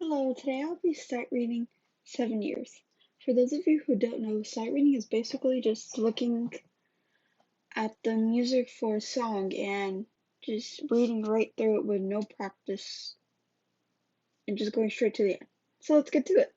Hello, today I'll be sight reading 7 years. For those of you who don't know, sight reading is basically just looking at the music for a song and just reading right through it with no practice and just going straight to the end. So let's get to it.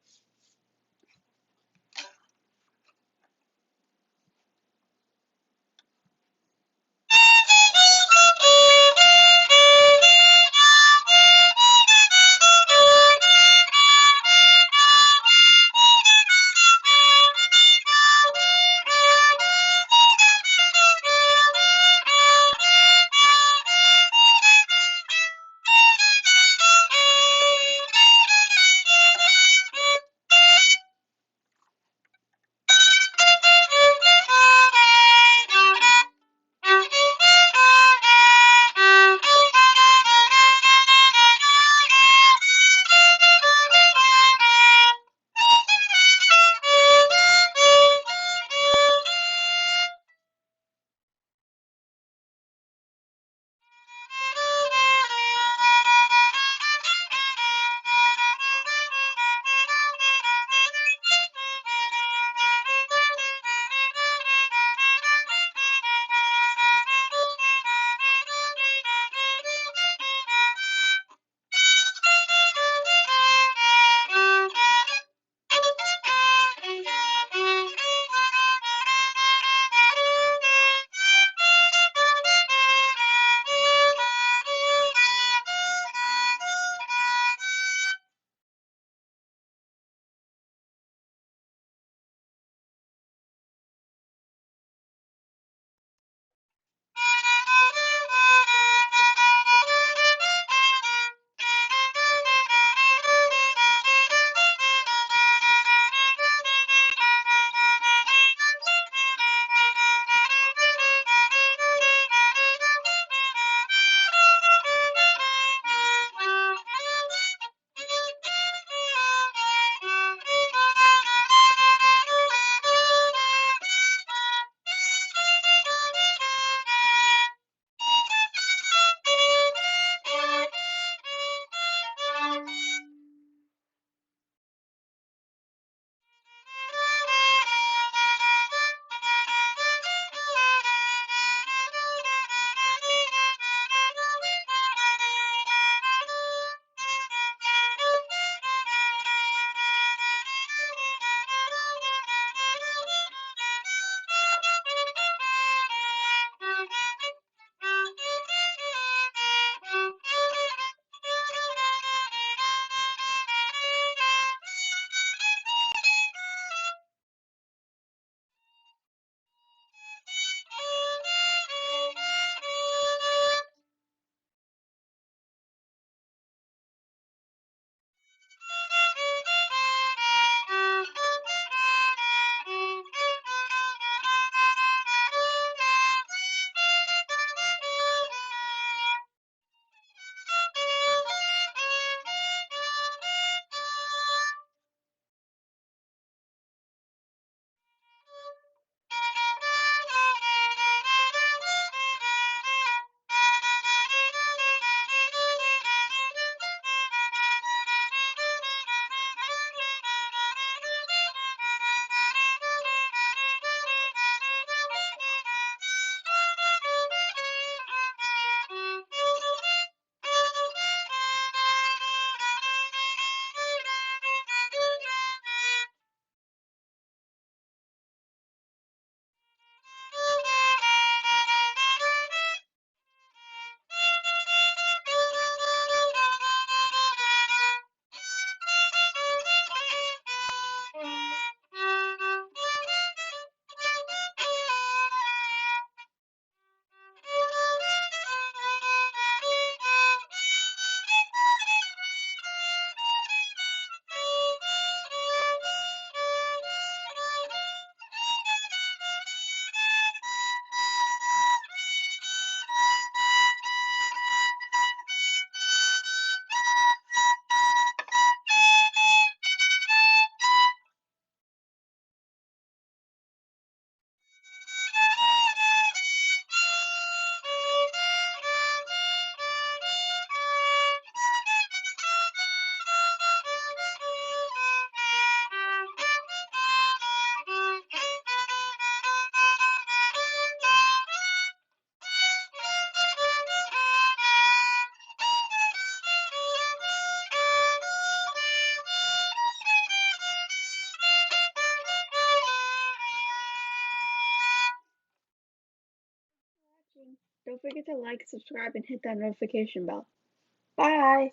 watching. Don't forget to like, subscribe, and hit that notification bell. Bye!